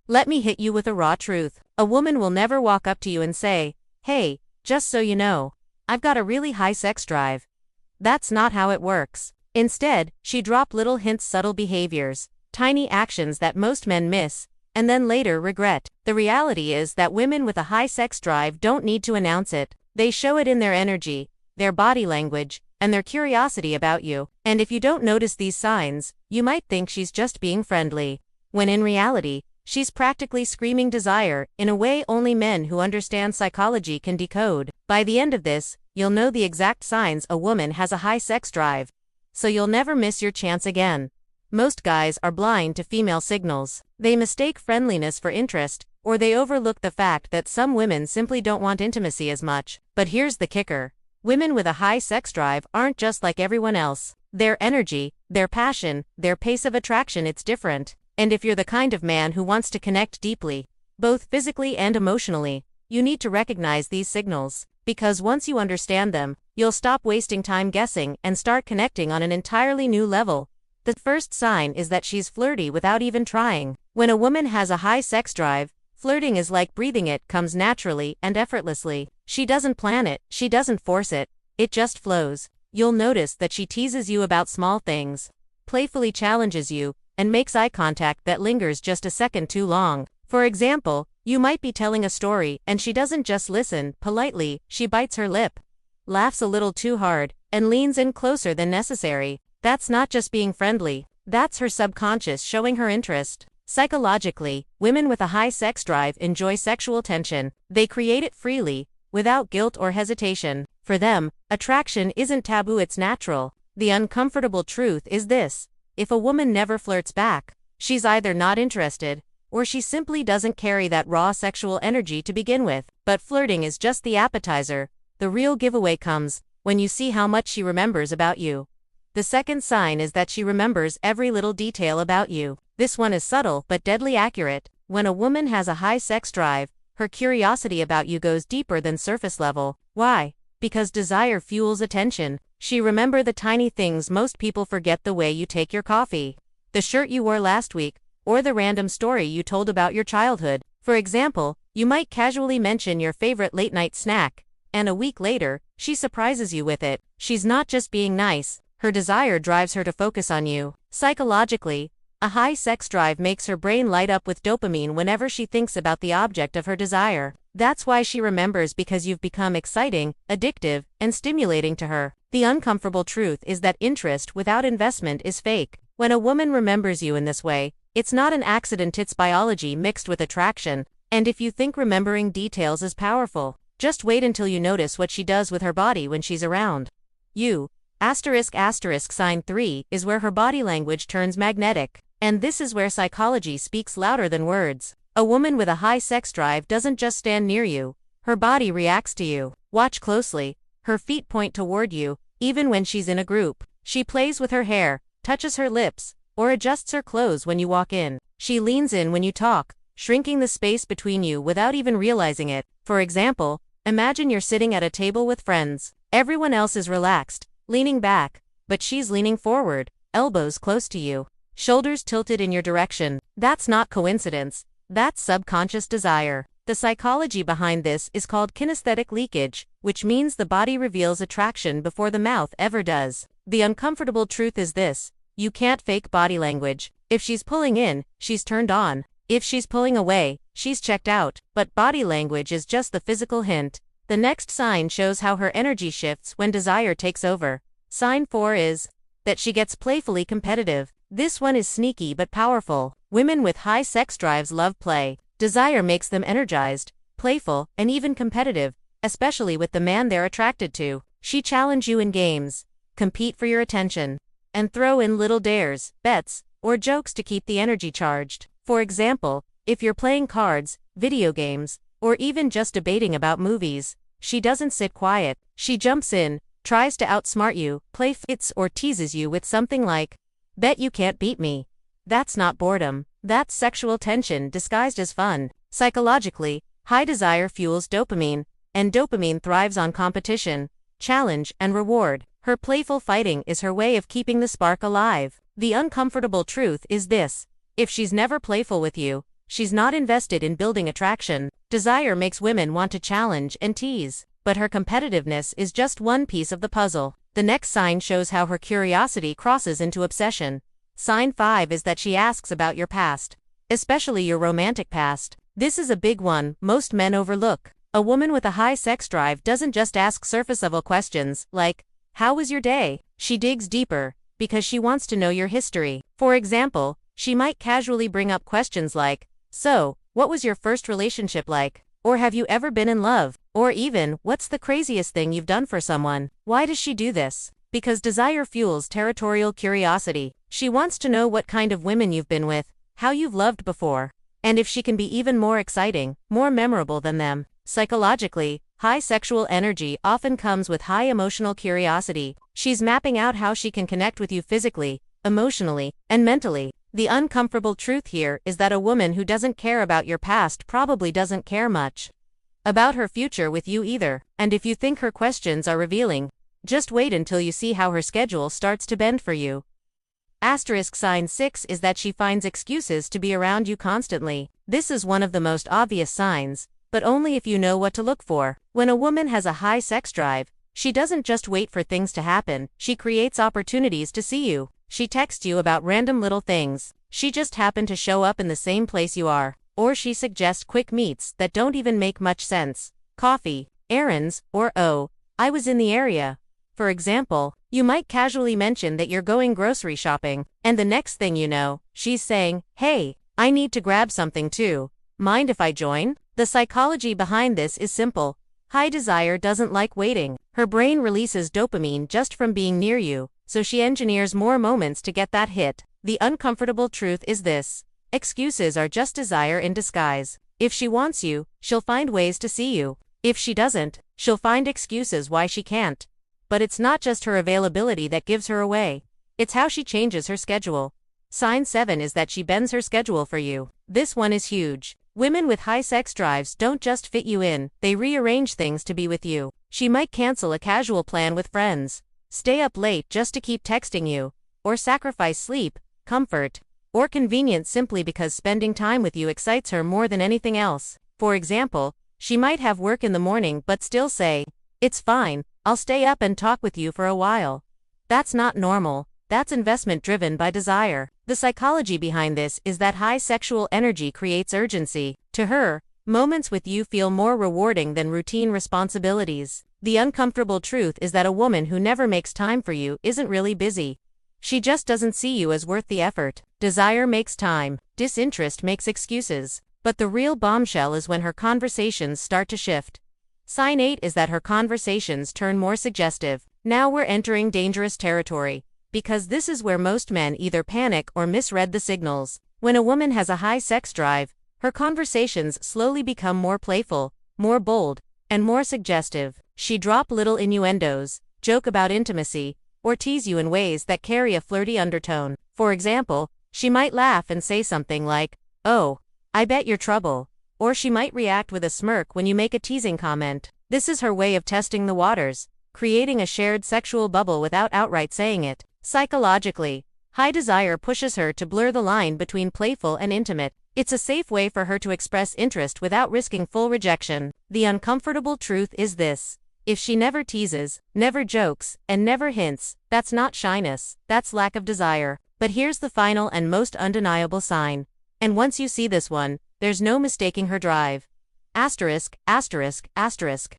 Let me hit you with a raw truth. A woman will never walk up to you and say, "Hey, just so you know, I've got a really high sex drive." That's not how it works. Instead, she drop little hints, subtle behaviors, tiny actions that most men miss, and then later regret. The reality is that women with a high sex drive don't need to announce it. They show it in their energy, their body language, and their curiosity about you. And if you don't notice these signs, you might think she's just being friendly, when in reality, she's practically screaming desire in a way only men who understand psychology can decode. By the end of this, you'll know the exact signs a woman has a high sex drive, so you'll never miss your chance again. Most guys are blind to female signals. They mistake friendliness for interest, or they overlook the fact that some women simply don't want intimacy as much. But here's the kicker. Women with a high sex drive aren't just like everyone else. Their energy, their passion, their pace of attraction, it's different. And if you're the kind of man who wants to connect deeply, both physically and emotionally, you need to recognize these signals. Because once you understand them, you'll stop wasting time guessing and start connecting on an entirely new level. The first sign is that she's flirty without even trying. When a woman has a high sex drive, flirting is like breathing. It comes naturally and effortlessly. She doesn't plan it, she doesn't force it, it just flows. You'll notice that she teases you about small things, playfully challenges you, and makes eye contact that lingers just a second too long. For example, you might be telling a story and she doesn't just listen politely, she bites her lip, laughs a little too hard, and leans in closer than necessary. That's not just being friendly, that's her subconscious showing her interest. Psychologically, women with a high sex drive enjoy sexual tension. They create it freely, without guilt or hesitation. For them, attraction isn't taboo, it's natural. The uncomfortable truth is this: if a woman never flirts back, she's either not interested, or she simply doesn't carry that raw sexual energy to begin with. But flirting is just the appetizer. The real giveaway comes when you see how much she remembers about you. The second sign is that she remembers every little detail about you. This one is subtle but deadly accurate. When a woman has a high sex drive, her curiosity about you goes deeper than surface level. Why? Because desire fuels attention. She remembers the tiny things most people forget: the way you take your coffee, the shirt you wore last week, or the random story you told about your childhood. For example, you might casually mention your favorite late-night snack, and a week later, she surprises you with it. She's not just being nice, her desire drives her to focus on you. Psychologically, a high sex drive makes her brain light up with dopamine whenever she thinks about the object of her desire. That's why she remembers, because you've become exciting, addictive, and stimulating to her. The uncomfortable truth is that interest without investment is fake. When a woman remembers you in this way, it's not an accident, it's biology mixed with attraction. And if you think remembering details is powerful, just wait until you notice what she does with her body when she's around you. Sign 3 is where her body language turns magnetic. And this is where psychology speaks louder than words. A woman with a high sex drive doesn't just stand near you, her body reacts to you. Watch closely, her feet point toward you, even when she's in a group. She plays with her hair, touches her lips, or adjusts her clothes when you walk in. She leans in when you talk, shrinking the space between you without even realizing it. For example, imagine you're sitting at a table with friends. Everyone else is relaxed, leaning back, but she's leaning forward, elbows close to you, shoulders tilted in your direction. That's not coincidence, that's subconscious desire. The psychology behind this is called kinesthetic leakage, which means the body reveals attraction before the mouth ever does. The uncomfortable truth is this: you can't fake body language. If she's pulling in, she's turned on. If she's pulling away, she's checked out. But body language is just the physical hint. The next sign shows how her energy shifts when desire takes over. Sign 4 is that she gets playfully competitive. This one is sneaky but powerful. Women with high sex drives love play. Desire makes them energized, playful, and even competitive, especially with the man they're attracted to. She challenge you in games, compete for your attention, and throw in little dares, bets, or jokes to keep the energy charged. For example, if you're playing cards, video games, or even just debating about movies, she doesn't sit quiet. She jumps in, tries to outsmart you, fits or teases you with something like, "Bet you can't beat me." That's not boredom, that's sexual tension disguised as fun. Psychologically, high desire fuels dopamine, and dopamine thrives on competition, challenge, and reward. Her playful fighting is her way of keeping the spark alive. The uncomfortable truth is this: if she's never playful with you, She's not invested in building attraction. Desire makes women want to challenge and tease, but her competitiveness is just one piece of the puzzle. The next sign shows how her curiosity crosses into obsession. Sign 5 is that she asks about your past, especially your romantic past. This is a big one most men overlook. A woman with a high sex drive doesn't just ask surface-level questions, like, "How was your day?" She digs deeper, because she wants to know your history. For example, she might casually bring up questions like, "So, what was your first relationship like?" Or "Have you ever been in love?" Or even, "What's the craziest thing you've done for someone?" Why does she do this? Because desire fuels territorial curiosity. She wants to know what kind of women you've been with, how you've loved before, and if she can be even more exciting, more memorable than them. Psychologically, high sexual energy often comes with high emotional curiosity. She's mapping out how she can connect with you physically, emotionally, and mentally. The uncomfortable truth here is that a woman who doesn't care about your past probably doesn't care much about her future with you either. And if you think her questions are revealing, just wait until you see how her schedule starts to bend for you. Asterisk sign 6 is that she finds excuses to be around you constantly. This is one of the most obvious signs, but only if you know what to look for. When a woman has a high sex drive, she doesn't just wait for things to happen, she creates opportunities to see you. She texts you about random little things. She just happened to show up in the same place you are. Or she suggests quick meets that don't even make much sense. Coffee, errands, or "Oh, I was in the area." For example, you might casually mention that you're going grocery shopping, and the next thing you know, she's saying, "Hey, I need to grab something too. Mind if I join?" The psychology behind this is simple. High desire doesn't like waiting. Her brain releases dopamine just from being near you, so she engineers more moments to get that hit. The uncomfortable truth is this: excuses are just desire in disguise. If she wants you, she'll find ways to see you. If she doesn't, she'll find excuses why she can't. But it's not just her availability that gives her away. It's how she changes her schedule. Sign 7 is that she bends her schedule for you. This one is huge. Women with high sex drives don't just fit you in, they rearrange things to be with you. She might cancel a casual plan with friends, stay up late just to keep texting you, or sacrifice sleep, comfort, or convenience simply because spending time with you excites her more than anything else. For example, she might have work in the morning but still say, "It's fine, I'll stay up and talk with you for a while." That's not normal. That's investment driven by desire. The psychology behind this is that high sexual energy creates urgency. To her, moments with you feel more rewarding than routine responsibilities. The uncomfortable truth is that a woman who never makes time for you isn't really busy. She just doesn't see you as worth the effort. Desire makes time. Disinterest makes excuses. But the real bombshell is when her conversations start to shift. Sign 8 is that her conversations turn more suggestive. Now we're entering dangerous territory, because this is where most men either panic or misread the signals. When a woman has a high sex drive, her conversations slowly become more playful, more bold, and more suggestive. She drop little innuendos, joke about intimacy, or tease you in ways that carry a flirty undertone. For example, she might laugh and say something like, "Oh, I bet you're trouble." Or she might react with a smirk when you make a teasing comment. This is her way of testing the waters, creating a shared sexual bubble without outright saying it. Psychologically, high desire pushes her to blur the line between playful and intimate. It's a safe way for her to express interest without risking full rejection. The uncomfortable truth is this: if she never teases, never jokes, and never hints, that's not shyness, that's lack of desire. But here's the final and most undeniable sign. And once you see this one, there's no mistaking her drive. Asterisk, asterisk, asterisk.